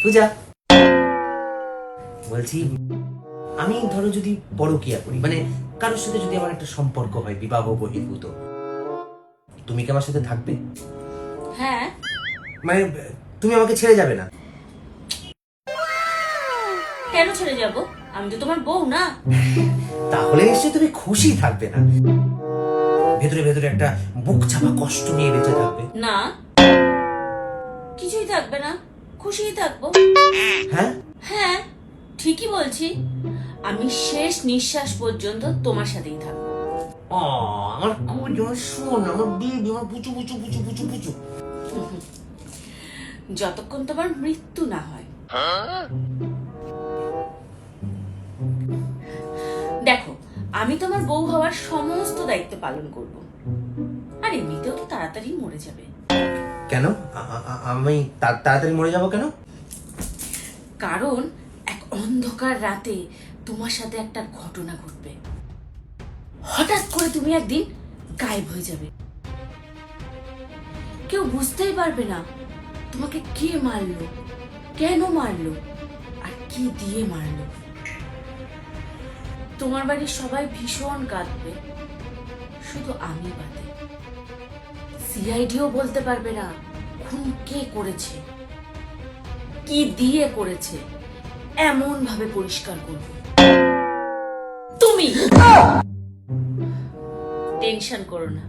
পূজা, বলছি আমি ধরো যদি পরকীয়া করি, মানে কারোর সাথে যদি আমার একটা সম্পর্ক হয় বিবাহ বহির্ভূত, তুমি কি আমার সাথে থাকবে? হ্যাঁ। মানে তুমি আমাকে ছেড়ে যাবে না? কেন ছেড়ে যাব? আমি তো তোমার বউ না। তাহলে নিশ্চয়ই তুমি খুশি থাকবে না, ভেতরে ভেতরে একটা বুক চাপা কষ্ট নিয়ে বেঁচে থাকবে। না, কিছুই থাকবে না, খুশিই থাকবো। হ্যাঁ হ্যাঁ, ঠিকই বলছি। আমি শেষ নিঃশ্বাস পর্যন্ত তোমার সাথেই থাকবো। আমার শোন, আমার বেবি, আমার পুচু পুচু পুচু পুচু পুচু। যতক্ষণ তোমার মৃত্যু না হয়। দেখো, আমি তোমার বউ হওয়ার সমস্ত দায়িত্ব পালন করব। আর এমনিতেও তো তাড়াতাড়ি মরে যাবে। কেন? আমি তাড়াতাড়ি মরে যাব কেন? কারণ এক অন্ধকার রাতে তোমার সাথে একটা ঘটনা ঘটবে। হঠাৎ করে তুমি একদিন গায়েব হয়ে যাবে। কেউ বুঝতেই পারবে না তোমাকে কে মারলো, কেন মারলো, আর কি দিয়ে মারলো। তোমার বাড়ির সবাই ভীষণ কাঁদবে, শুধু আমি বাদে। সিআইডিও বলতে পারবে না খুন কে করেছে, কি দিয়ে করেছে। এমন ভাবে পরিষ্কার করব তুমি। টেনশন করো না,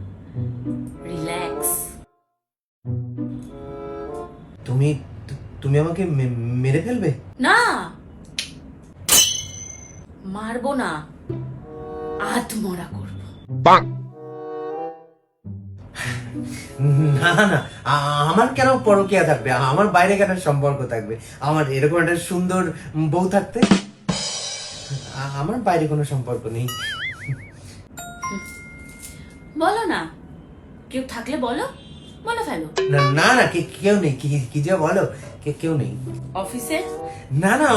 রিল্যাক্স। তুমি তুমি আমাকে মেরে ফেলবে? না, মারবো না, আত্মমরা করবো। না না, আমার কেন পরকীয়া থাকবে? আমার বাইরে কেন সম্পর্ক থাকবে? আমার এরকম একটা সুন্দর বউ থাকতে। আমার বাইরে কোনো সম্পর্ক নেই। বলো না, কেউ থাকলে বলো, বলে ফেলো। না না না, কেউ নেই। কি যে বলো, কেউ নেই। অফিসে? না না,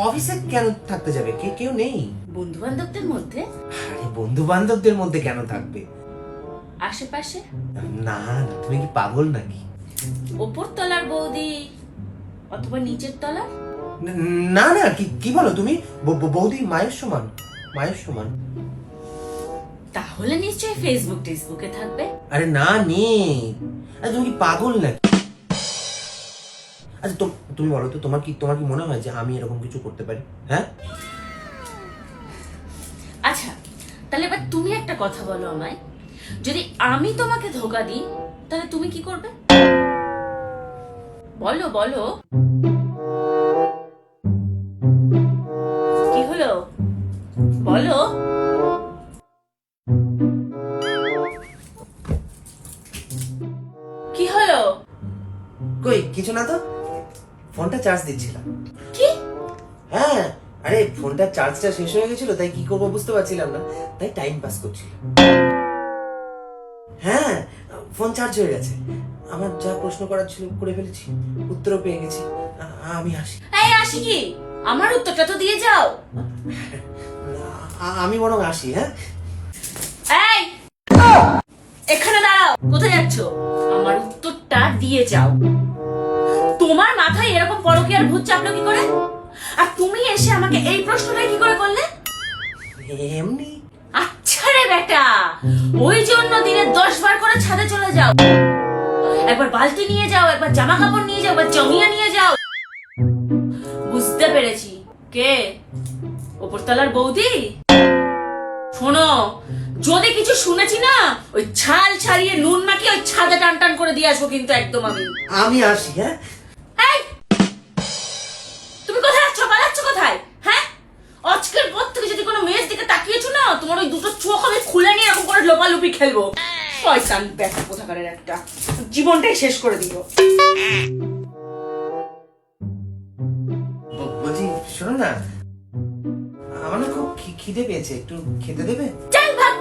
অফিসে কেন থাকতে যাবে? কেউ নেই। বন্ধু বান্ধবদের মধ্যে? আরে বন্ধু বান্ধবদের মধ্যে কেন থাকবে? আশেপাশে? না না, তুমি কি পাগল নাকি? ওপর তলার বৌদি অথবা নিচের তলার? না না, কি বলো তুমি? বৌদি মায়ের সমান, মায়ের সমান। তাহলে নিশ্চয়ই ফেসবুকে থাকবে। আরে না, নেই। আরে তুমি কি পাগল নাকি? আচ্ছা তুমি বলো তো, তোমার কি মনে হয় যে আমি এরকম কিছু করতে পারি? হ্যাঁ? আচ্ছা, তাহলে এবার তুমি একটা কথা বলো আমায়, যদি আমি তোমাকে ধোকা দিই তাহলে তুমি কি করবে? বলো বলো। কি হলো, বলো। কি হলো? কই কিছু না তো, ফোনটা চার্জ দিচ্ছিলাম। কি? হ্যাঁ, আরে ফোনটা চার্জটা শেষ হয়ে গেছিল, তাই কি করবো বুঝতে পারছিলাম না, তাই টাইম পাস করছিলাম। হ্যাঁ, ফোন চার্জ হয়ে গেছে। আমার যা প্রশ্ন করার ছিল করে ফেলেছি, উত্তরও পেয়ে গেছি। আমি আসি। এই আসি কি? আমার উত্তরটা তো দিয়ে যাও। আমি বরং আসি। হ্যাঁ, এই এখানে দাঁড়াও। কোথায় যাচ্ছ? আমার উত্তরটা দিয়ে যাও। তোমার মাথায় এরকম পরকীয়ার ভূত চাপলো কি করে? আর তুমি এসে আমাকে এই প্রশ্নটাই কি করে করলে? এমনি। আচ্ছা রে বেটা, ওই জন্য দিনে 10 বার করে ছাদে চলে যাও। একবার বালতি নিয়ে যাও, একবার জামা কাপড় নিয়ে যাও, একবার জমিয়া নিয়ে যাও। বুঝতে পেরেছি, কে? উপরতলার বৌদি। শোনো, যদি কিছু শুনেছি না, ওই ছাল ছাড়িয়ে নুন মাখিয়ে ওই ছাদে টান টান করে দিয়ে আসবো কিন্তু একদম আমি আসি। হ্যাঁ, এই তুমি কোথায় যাচ্ছ? পালাচ্ছ কোথায়? হ্যাঁ, আজকের পর থেকে যদি কোনো মেয়ের দিকে তাকিয়েছো না, তোমার ওই দুটো চোখ আমি খুলে নিয়ে এরকম করে লোপালুপি খেলবো। শয়তান ব্যাটা কোথাকারের একটা, জীবনটাই শেষ করে দিল। বলছি শোনো না, আমার না খুব খিদে পেয়েছে, একটু খেতে দেবে? চাই ভাগ।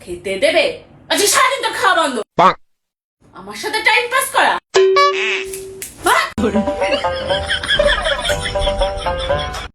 খেতে দেবে? আজকে সারাদিন তো খাওয়া বন্ধ। আমার সাথে টাইম পাস করা। ভাগ।